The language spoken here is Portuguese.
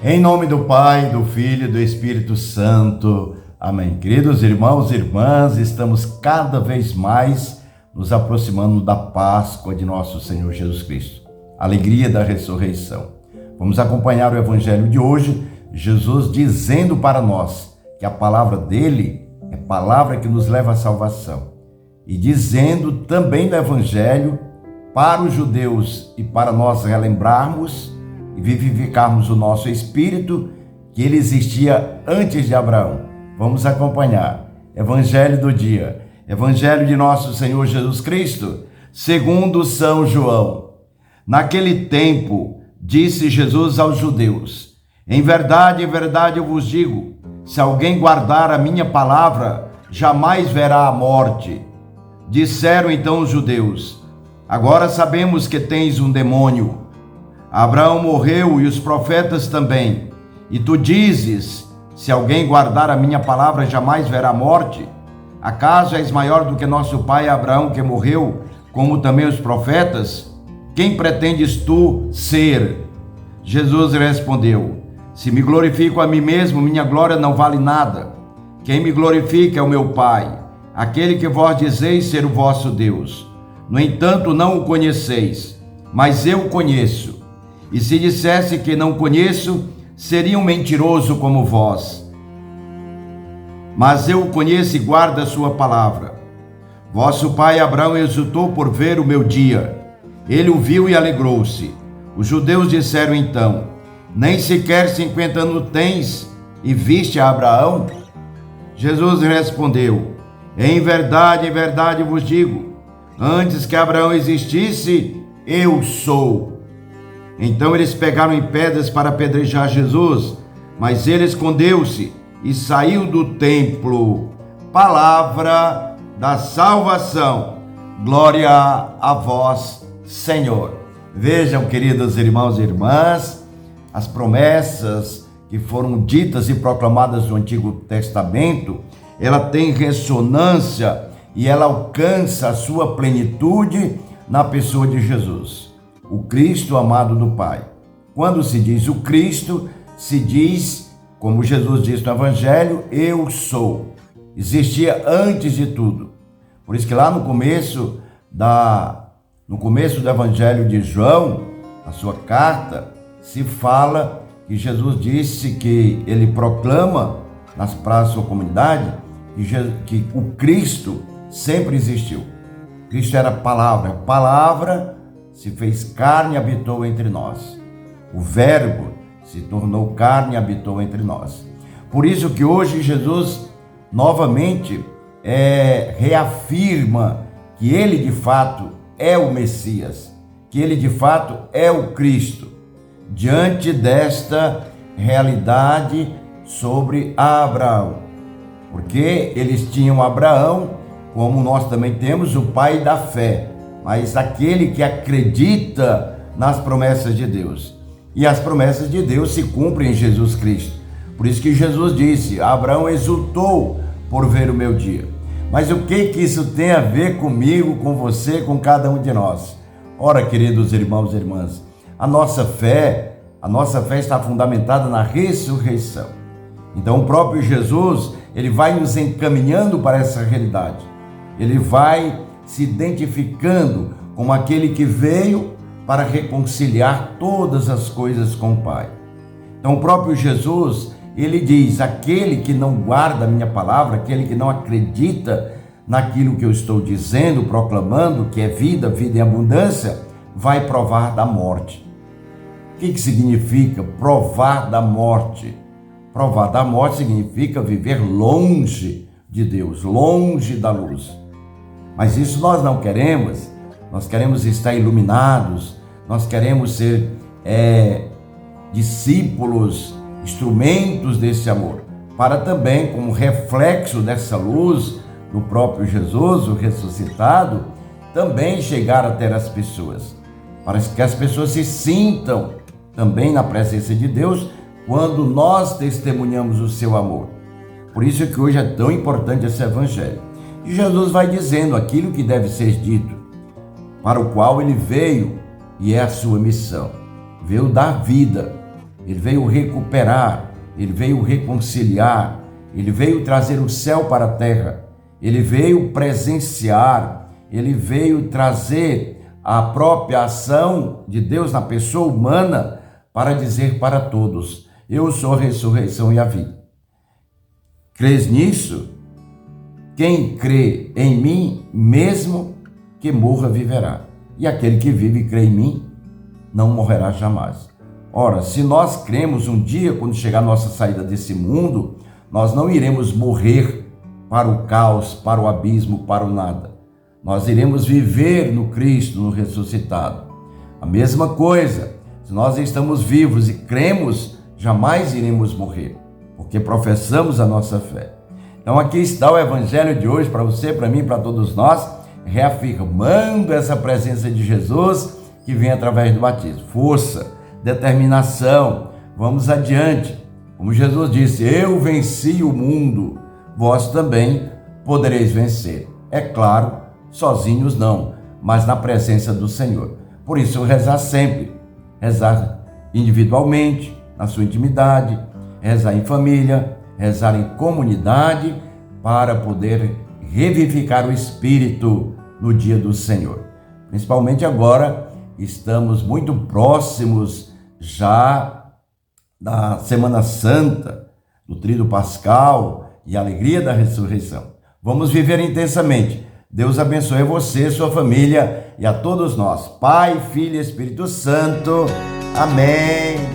Em nome do Pai, do Filho e do Espírito Santo. Amém. Queridos irmãos e irmãs, estamos cada vez mais nos aproximando da Páscoa de nosso Senhor Jesus Cristo. Alegria da ressurreição. Vamos acompanhar o Evangelho de hoje, Jesus dizendo para nós que a palavra dele é palavra que nos leva à salvação. E dizendo também no Evangelho para os judeus e para nós relembrarmos e vivificarmos o nosso espírito, que ele existia antes de Abraão. Vamos acompanhar. Evangelho do dia. Evangelho de nosso Senhor Jesus Cristo, segundo São João. Naquele tempo, disse Jesus aos judeus: em verdade, eu vos digo, se alguém guardar a minha palavra, jamais verá a morte. Disseram então os judeus: agora sabemos que tens um demônio. Abraão morreu e os profetas também. E tu dizes: se alguém guardar a minha palavra, jamais verá a morte? Acaso és maior do que nosso pai Abraão, que morreu, como também os profetas? Quem pretendes tu ser? Jesus respondeu: se me glorifico a mim mesmo, minha glória não vale nada. Quem me glorifica é o meu Pai, aquele que vós dizeis ser o vosso Deus. No entanto, não o conheceis, mas eu o conheço. E se dissesse que não conheço, seria um mentiroso como vós. Mas eu o conheço e guardo a sua palavra. Vosso pai Abraão exultou por ver o meu dia. Ele o viu e alegrou-se. Os judeus disseram então: nem sequer 50 anos tens e viste a Abraão? Jesus respondeu: em verdade vos digo, antes que Abraão existisse, eu sou. Então eles pegaram em pedras para apedrejar Jesus, mas ele escondeu-se e saiu do templo. Palavra da salvação. Glória a vós, Senhor. Vejam, queridos irmãos e irmãs, as promessas que foram ditas e proclamadas no Antigo Testamento, ela tem ressonância e ela alcança a sua plenitude na pessoa de Jesus, o Cristo amado do Pai. Quando se diz o Cristo, se diz, como Jesus disse no Evangelho, eu sou. Existia antes de tudo. Por isso que lá no começo do Evangelho de João, a sua carta, se fala que Jesus disse que ele proclama para a sua comunidade que o Cristo sempre existiu. Cristo era a palavra se fez carne e habitou entre nós. O Verbo se tornou carne e habitou entre nós. Por isso que hoje Jesus novamente reafirma que ele de fato é o Messias, que ele de fato é o Cristo, diante desta realidade sobre Abraão. Porque eles tinham Abraão, como nós também temos, o pai da fé, mas aquele que acredita nas promessas de Deus. E as promessas de Deus se cumprem em Jesus Cristo. Por isso que Jesus disse: Abraão exultou por ver o meu dia. Mas o que isso tem a ver comigo, com você, com cada um de nós? Ora, queridos irmãos e irmãs, a nossa fé está fundamentada na ressurreição. Então o próprio Jesus, ele vai nos encaminhando para essa realidade. Ele vai se identificando como aquele que veio para reconciliar todas as coisas com o Pai. Então o próprio Jesus, ele diz: aquele que não guarda a minha palavra, aquele que não acredita naquilo que eu estou dizendo, proclamando, que é vida em abundância, vai provar da morte. O que significa provar da morte? Provar da morte significa viver longe de Deus, longe da luz. Mas isso nós não queremos. Nós queremos estar iluminados, nós queremos ser discípulos, instrumentos desse amor, para também, como reflexo dessa luz do próprio Jesus, o ressuscitado, também chegar até as pessoas, para que as pessoas se sintam também na presença de Deus quando nós testemunhamos o seu amor. Por isso que hoje é tão importante esse Evangelho. E Jesus vai dizendo aquilo que deve ser dito, para o qual ele veio, e é a sua missão. Veio dar vida. ele veio recuperar, ele veio reconciliar, ele veio trazer o céu para a terra, ele veio presenciar, ele veio trazer a própria ação de Deus na pessoa humana para dizer para todos: eu sou a ressurreição e a vida. Crês nisso? Quem crê em mim, mesmo que morra, viverá. E aquele que vive e crê em mim, não morrerá jamais. Ora, se nós cremos um dia, quando chegar a nossa saída desse mundo, nós não iremos morrer para o caos, para o abismo, para o nada. Nós iremos viver no Cristo, no ressuscitado. A mesma coisa, se nós estamos vivos e cremos, jamais iremos morrer, porque professamos a nossa fé. Então aqui está o evangelho de hoje para você, para mim, para todos nós, reafirmando essa presença de Jesus que vem através do batismo. Força, determinação, vamos adiante. Como Jesus disse: eu venci o mundo, vós também podereis vencer. É claro, sozinhos não, mas na presença do Senhor. Por isso, rezar sempre, rezar individualmente, na sua intimidade, rezar em família, rezar em comunidade, para poder revivificar o Espírito no dia do Senhor. Principalmente agora, estamos muito próximos já da Semana Santa, do Tríduo Pascal e a alegria da ressurreição. Vamos viver intensamente. Deus abençoe você, sua família e a todos nós. Pai, Filho e Espírito Santo. Amém.